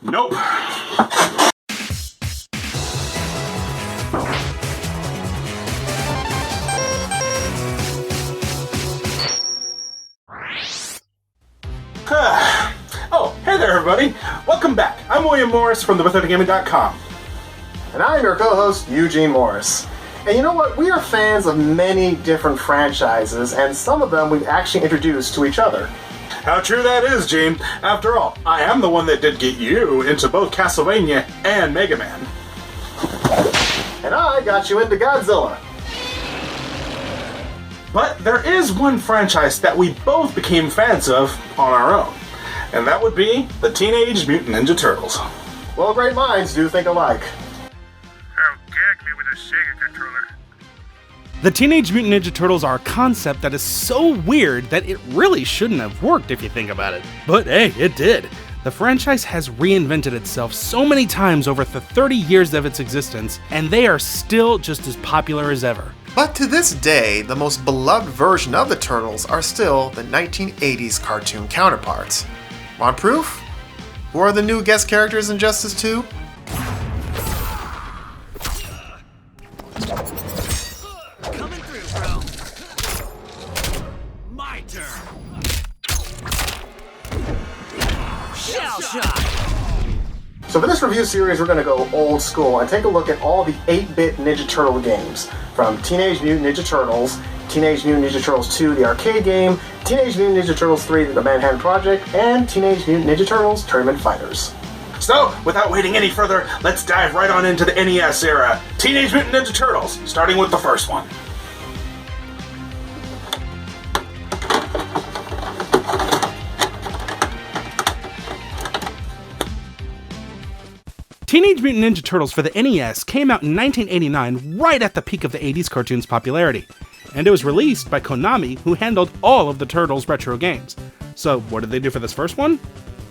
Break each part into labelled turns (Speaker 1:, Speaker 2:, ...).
Speaker 1: Nope. Oh, hey there everybody! Welcome back. I'm William Morris from the Brotherhood
Speaker 2: And I'm your co-host, Eugene Morris. And you know what? We are fans of many different franchises, and some of them we've actually introduced to each other.
Speaker 1: How true that is, Gene. After all, I am the one that did get you into both Castlevania and Mega Man.
Speaker 2: And I got you into Godzilla.
Speaker 1: But there is one franchise that we both became fans of on our own, and that would be the Teenage Mutant Ninja Turtles.
Speaker 2: Well, great minds do think alike.
Speaker 3: Oh, gag me with a Sega controller.
Speaker 4: The Teenage Mutant Ninja Turtles are a concept that is so weird that it really shouldn't have worked if you think about it. But hey, it did. The franchise has reinvented itself so many times over the 30 years of its existence, and they are still just as popular as ever.
Speaker 5: But to this day, the most beloved version of the Turtles are still the 1980s cartoon counterparts. Want proof? Who are the new guest characters in Justice 2?
Speaker 6: Coming through, bro. My turn. Shell shock.
Speaker 2: So for this review series, we're going to go old school and take a look at all the 8-bit Ninja Turtle games, from Teenage Mutant Ninja Turtles, Teenage Mutant Ninja Turtles 2, the arcade game, Teenage Mutant Ninja Turtles 3, the Manhattan Project, and Teenage Mutant Ninja Turtles Tournament Fighters.
Speaker 1: So, without waiting any further, let's dive right on into the NES era. Teenage Mutant Ninja Turtles, starting with the first one.
Speaker 4: Teenage Mutant Ninja Turtles for the NES came out in 1989, right at the peak of the 80s cartoon's popularity. And it was released by Konami, who handled all of the Turtles retro games. So what did they do for this first one?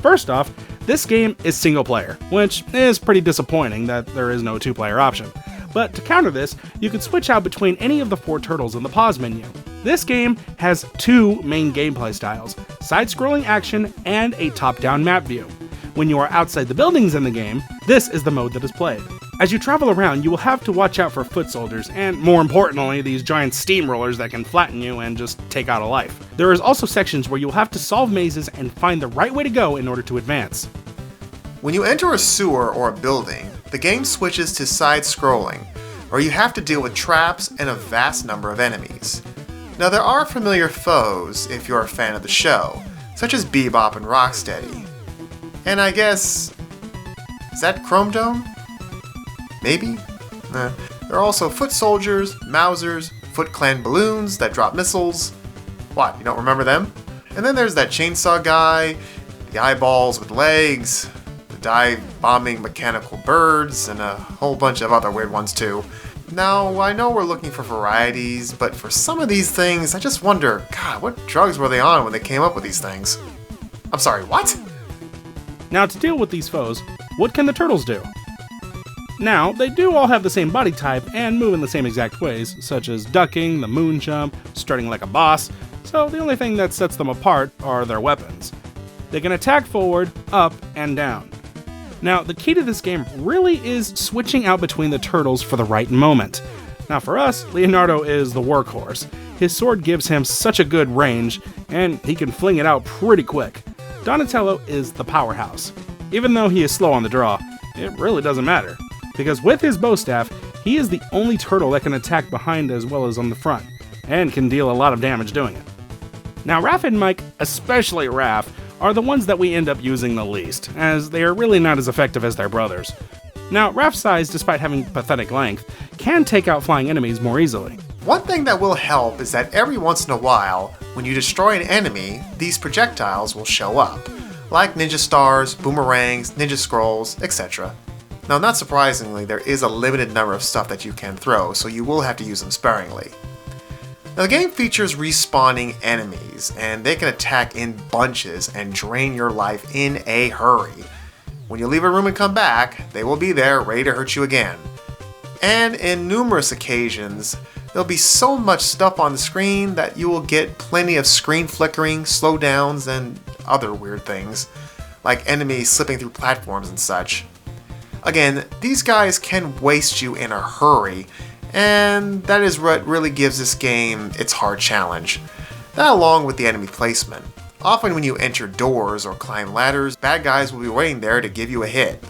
Speaker 4: First off, this game is single player, which is pretty disappointing that there is no two-player option. But to counter this, you can switch out between any of the 4 turtles in the pause menu. This game has 2 main gameplay styles, side-scrolling action and a top-down map view. When you are outside the buildings in the game, this is the mode that is played. As you travel around, you will have to watch out for foot soldiers, and more importantly, these giant steamrollers that can flatten you and just take out a life. There is also sections where you will have to solve mazes and find the right way to go in order to advance.
Speaker 5: When you enter a sewer or a building, the game switches to side-scrolling, where you have to deal with traps and a vast number of enemies. Now there are familiar foes if you're a fan of the show, such as Bebop and Rocksteady. And I guess... is that Chrome Dome? Maybe? There are also foot soldiers, Mousers, Foot Clan balloons that drop missiles. What, you don't remember them? And then there's that chainsaw guy, the eyeballs with legs, the dive-bombing mechanical birds, and a whole bunch of other weird ones too. Now, I know we're looking for varieties, but for some of these things, I just wonder, God, what drugs were they on when they came up with these things? I'm sorry, what?
Speaker 4: Now to deal with these foes, what can the turtles do? Now, they do all have the same body type and move in the same exact ways, such as ducking, the moon jump, starting like a boss, so the only thing that sets them apart are their weapons. They can attack forward, up, and down. Now, the key to this game really is switching out between the turtles for the right moment. Now for us, Leonardo is the workhorse. His sword gives him such a good range, and he can fling it out pretty quick. Donatello is the powerhouse. Even though he is slow on the draw, it really doesn't matter, because with his bow staff, he is the only turtle that can attack behind as well as on the front, and can deal a lot of damage doing it. Now Raph and Mike, especially Raph, are the ones that we end up using the least, as they are really not as effective as their brothers. Now Raph's size, despite having pathetic length, can take out flying enemies more easily.
Speaker 5: One thing that will help is that every once in a while, when you destroy an enemy, these projectiles will show up, like ninja stars, boomerangs, ninja scrolls, etc. Now not surprisingly, there is a limited number of stuff that you can throw, so you will have to use them sparingly. Now the game features respawning enemies, and they can attack in bunches and drain your life in a hurry. When you leave a room and come back, they will be there ready to hurt you again. And in numerous occasions, there'll be so much stuff on the screen that you will get plenty of screen flickering, slowdowns, and other weird things. like enemies slipping through platforms and such. Again, these guys can waste you in a hurry, and that is what really gives this game its hard challenge. That along with the enemy placement. Often when you enter doors or climb ladders, bad guys will be waiting there to give you a hit.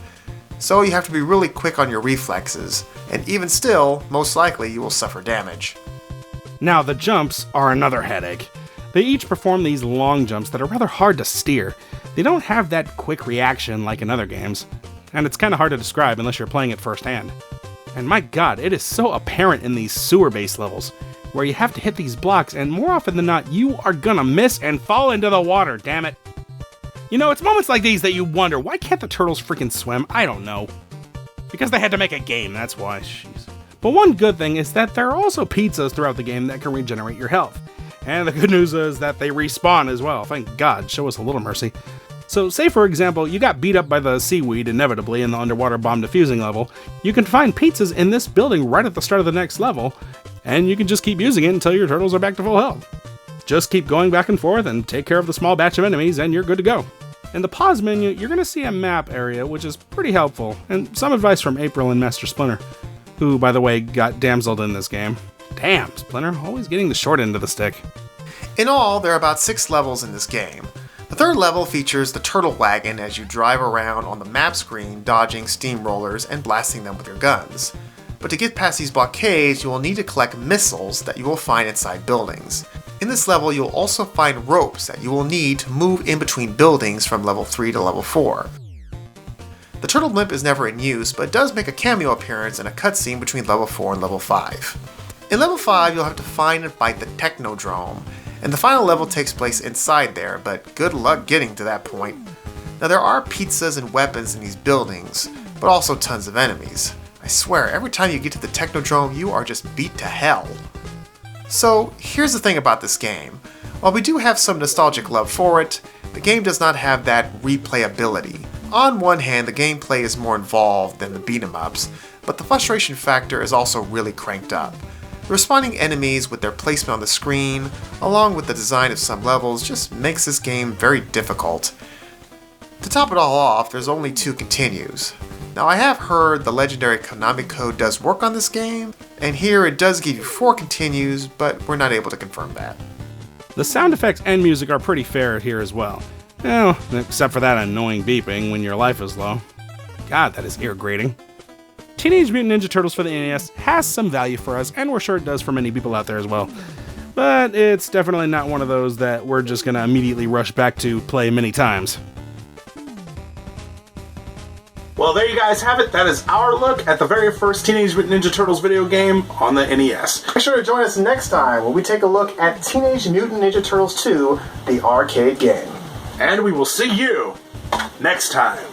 Speaker 5: So you have to be really quick on your reflexes, and even still, most likely you will suffer damage.
Speaker 4: Now the jumps are another headache. They each perform these long jumps that are rather hard to steer. They don't have that quick reaction like in other games, and it's kinda hard to describe unless you're playing it firsthand. And my god, it is so apparent in these sewer-based levels, where you have to hit these blocks, and more often than not, you are gonna miss and fall into the water, damn it. You know, it's moments like these that you wonder, why can't the turtles freaking swim? I don't know. Because they had to make a game, that's why, jeez. But one good thing is that there are also pizzas throughout the game that can regenerate your health. And the good news is that they respawn as well, thank god, show us a little mercy. So say for example, you got beat up by the seaweed inevitably in the underwater bomb defusing level, you can find pizzas in this building right at the start of the next level, and you can just keep using it until your turtles are back to full health. Just keep going back and forth and take care of the small batch of enemies and you're good to go. In the pause menu, you're going to see a map area, which is pretty helpful, and some advice from April and Master Splinter, who, by the way, got damseled in this game. Damn, Splinter, always getting the short end of the stick.
Speaker 5: In all, there are about 6 levels in this game. The third level features the turtle wagon as you drive around on the map screen, dodging steamrollers and blasting them with your guns. But to get past these blockades, you will need to collect missiles that you will find inside buildings. In this level, you'll also find ropes that you will need to move in between buildings from level 3 to level 4. The turtle blimp is never in use, but does make a cameo appearance in a cutscene between level 4 and level 5. In level 5, you'll have to find and fight the Technodrome, and the final level takes place inside there, but good luck getting to that point. Now there are pizzas and weapons in these buildings, but also tons of enemies. I swear, every time you get to the Technodrome, you are just beat to hell. So, here's the thing about this game. While we do have some nostalgic love for it, the game does not have that replayability. On one hand, the gameplay is more involved than the beat-em-ups, but the frustration factor is also really cranked up. The responding enemies with their placement on the screen, along with the design of some levels, just makes this game very difficult. To top it all off, there's only 2 continues. Now I have heard the legendary Konami code does work on this game, and here it does give you 4 continues, but we're not able to confirm that.
Speaker 4: The sound effects and music are pretty fair here as well. Well, except for that annoying beeping when your life is low. God, that is ear-grating. Teenage Mutant Ninja Turtles for the NES has some value for us, and we're sure it does for many people out there as well. But it's definitely not one of those that we're just gonna immediately rush back to play many times.
Speaker 1: Well, there you guys have it. That is our look at the very first Teenage Mutant Ninja Turtles video game on the NES.
Speaker 2: Make sure to join us next time when we take a look at Teenage Mutant Ninja Turtles 2, the arcade game.
Speaker 1: And we will see you next time.